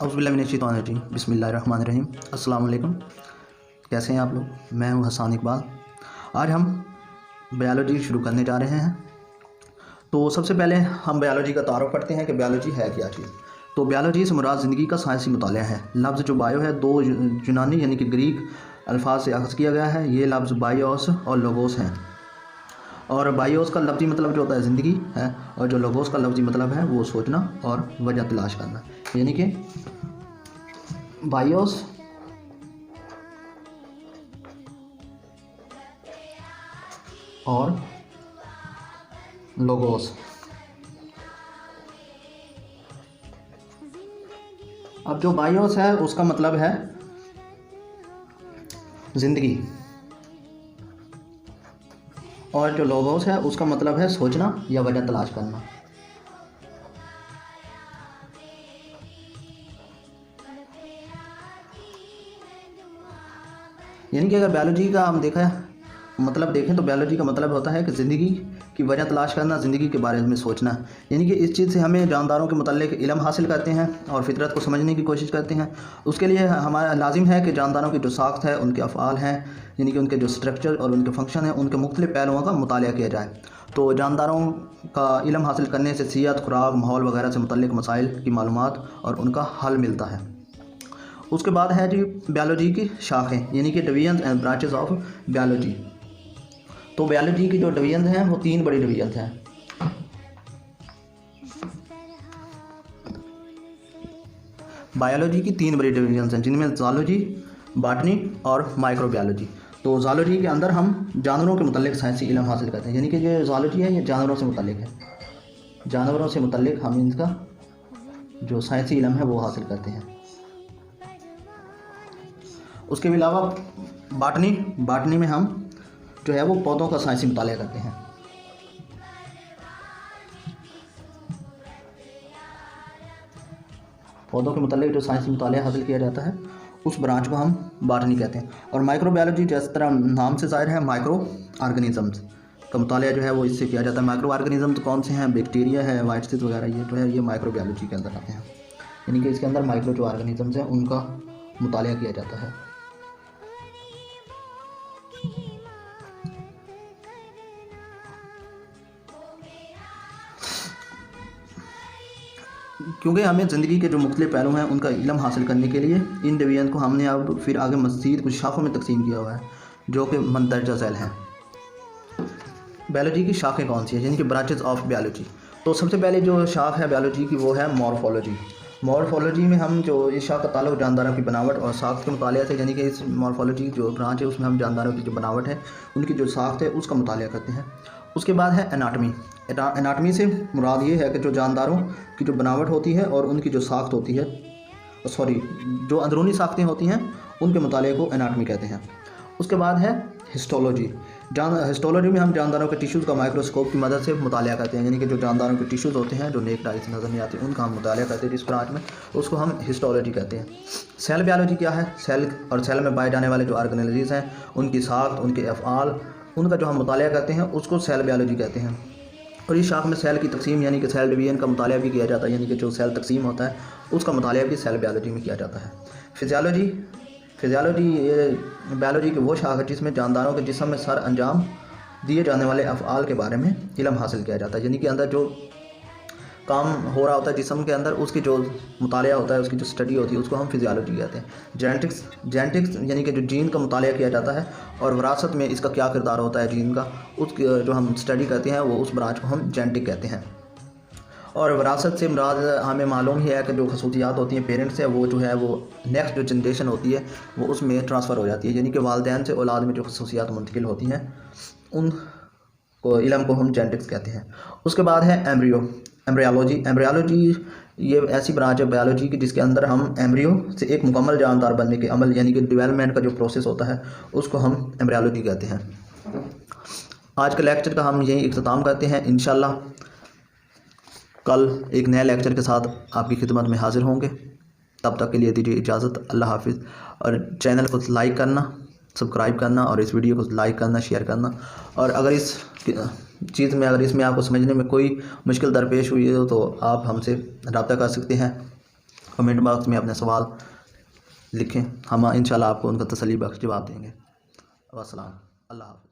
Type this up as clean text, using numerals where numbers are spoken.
औज़ुबिल्लाहिमिनश्शैतानिर्रजीम बिस्मिल्लाहिर्रहमानिर्रहीम। अस्सलाम वालेकुम। कैसे हैं आप लोग? मैं हूं हसन इकबाल। आज हम बायोलॉजी शुरू करने जा रहे हैं। तो सबसे पहले हम बायोलॉजी का तारुफ करते हैं कि बायोलॉजी है क्या चीज़। तो बायोलॉजी से मुराद ज़िंदगी का साइंसी मुताला है। लफ्ज़ जो बायो है दो यूनानी यानी कि ग्रीक अल्फाज से अख़ज़ किया गया है। ये लफ्ज़ बायोस और लोगोस हैं। और बायोस का लफ्ज़ी मतलब जो होता है ज़िंदगी है, और जो लोगोस का लफ्ज़ी मतलब है वो सोचना और वजह तलाश करना। यानी कि बायोस और लोगोस। अब जो बायोस है उसका मतलब है ज़िंदगी, और जो लोगोस है उसका मतलब है सोचना या वजह तलाश करना। यानी कि अगर बायोलॉजी का हम देखें तो बायोलॉजी का मतलब होता है कि ज़िंदगी की वजह तलाश करना, ज़िंदगी के बारे में सोचना। यानी कि इस चीज़ से हमें जानदारों के मुताल्लिक़ इल्म हासिल करते हैं और फितरत को समझने की कोशिश करते हैं। उसके लिए हमारा लाजिम है कि जानदारों की जो साख्त है, उनके अफ़आल हैं, यानी कि उनके जो स्ट्रक्चर और उनके फंक्शन हैं, उनके मुख्तलिफ़ पहलुओं का मुतालिया किया जाए। तो जानदारों का इल्म हासिल करने से सेहत, खुराक, माहौल वगैरह से मुतल्लिक़ मसाइल की मालूमात और उनका हल मिलता है। उसके बाद है जी बायोलॉजी की शाखें, यानी कि division and branches of biology. तो बायोलॉजी की जो डिवीजन हैं वो तीन बड़ी डिवीजन हैं। बायोलॉजी की तीन बड़ी डिवीजन हैं जिनमें ज़ूलॉजी, बॉटनी और माइक्रोबायोलॉजी। तो ज़ूलॉजी के अंदर हम जानवरों के मुतल्लिक़ साइंसी इल्म हासिल करते हैं। यानी कि जो ज़ूलॉजी है ये जानवरों से मुतल्लिक़ है। जानवरों से मुतल्लिक़ हम इनका जो साइंसी इल्म है वो हासिल करते हैं। उसके अलावा बॉटनी में हम जो है वो पौधों का साइंसी मुताला करते हैं। पौधों के मुतालिक जो साइंसी मुताला हासिल किया जाता है उस ब्रांच को हम बॉटनी कहते हैं। और माइक्रोबायोलॉजी जिस तरह नाम से ज़ाहिर है, माइक्रो ऑर्गेनिज़म्स का मुताला जो है वो इससे किया जाता है। माइक्रो ऑर्गेनिज़म्स कौन से हैं? बैक्टीरिया है, वाइरसेस वगैरह, ये जो है ये माइक्रोबायोलॉजी के अंदर आते हैं। यानी कि इसके अंदर माइक्रो जो ऑर्गेनिज़म्स हैं उनका मुताला किया जाता है। क्योंकि हमें ज़िंदगी के जो मुख्तलिफ पहलू हैं उनका इल्म हासिल करने के लिए इन डिवीजन को हमने अब फिर आगे मज़ीद कुछ शाखों में तकसीम किया हुआ है जो कि मंदरजा झैल हैं। बायोलॉजी की शाखें कौन सी हैं, यानी कि ब्रांचेस ऑफ बायोलॉजी। तो सबसे पहले जो शाख है बायोलॉजी की वो है मॉर्फोलॉजी। मॉर्फोलॉजी में हम जो इस शाख का ताल्लुक जानदारों की बनावट और साख्त के मुताले से, यानी कि इस मॉर्फोलॉजी जो ब्रांच है उसमें हम जानदारों की जो बनावट है, उनकी जो साख्त है उसका मुताला करते हैं। उसके बाद है एनाटमी। एनाटमी से मुराद ये है कि जो जानदारों की जो बनावट होती है और उनकी जो साख्त होती है, जो अंदरूनी साख्तें होती हैं उनके मुताले को एनाटमी कहते हैं। उसके बाद है हिस्टोलॉजी। हिस्टोलॉजी में हम जानदारों के टिश्यूज़ का माइक्रोस्कोप की मदद से मुताला करते हैं। यानी कि जो जानदारों के टिश्यूज़ होते हैं जो नेक आई से नज़र नहीं आते उनका हम मुताला करते हैं जिस ब्रांच में, उसको हम हिस्टोलॉजी कहते हैं। सेल बायोलॉजी क्या है? सेल में पाए जाने वाले जो ऑर्गेनेल्स हैं उनकी साख्त, उनके अफ़आल, उनका जो हम मुताला करते हैं उसको सेल बायोलॉजी कहते हैं। और इस शाख में सेल की तकसीम यानी कि सेल डिवीजन का मुताला भी किया जाता है। यानी कि जो सेल तकसीम होता है उसका मुताला भी सेल बायोलॉजी में किया जाता है। फिजियोलॉजी ये बायोलॉजी की वो शाख है जिसमें जानदारों के जिस्म में सर अंजाम दिए जाने वाले अफ़आल के बारे में इल्म हासिल किया जाता है। यानी कि अंदर जो काम हो रहा होता है जिस्म के अंदर उसकी जो मुताला होता है, उसकी जो स्टडी होती है उसको हम फिजियोलॉजी कहते हैं। जेनेटिक्स यानी कि जो जीन का मुताला किया जाता है और विरासत में इसका क्या किरदार होता है जीन का, उसकी जो हम स्टडी करते हैं वो उस ब्रांच को हम जेनेटिक कहते हैं। और विरासत से मुराद हमें मालूम ही है कि जो खसूसियात होती हैं पेरेंट्स से, वो जो है वो नेक्स्ट जो जनरेशन होती है वो उसमें ट्रांसफ़र हो जाती है। यानी कि वालिदैन से औलाद में जो खसूसियात मुंतकिल होती हैं उन को इल्म को हम जेनेटिक्स कहते हैं। उसके बाद है एम्ब्रियोलॉजी ये ऐसी ब्रांच है बायोलॉजी की जिसके अंदर हम एम्ब्रियो से एक मुकम्मल जानदार बनने के अमल, यानी कि डेवलपमेंट का जो प्रोसेस होता है उसको हम एम्ब्रियोलॉजी कहते हैं। आज के लेक्चर का हम यही इख्तिताम करते हैं। इंशाल्लाह कल एक नए लेक्चर के साथ आपकी खिदमत में हाजिर होंगे। तब तक के लिए दीजिए इजाज़त। अल्लाह हाफिज़। और चैनल को लाइक करना, सब्सक्राइब करना और इस वीडियो को लाइक करना, शेयर करना। और अगर इस चीज़ में इसमें आपको समझने में कोई मुश्किल दरपेश हुई हो तो आप हमसे रब्ता कर सकते हैं। कमेंट बॉक्स में अपने सवाल लिखें, हम इंशाल्लाह आपको उनका तसल्ली बख्श जवाब देंगे। वस्सलाम, अल्लाह हाफ़िज़।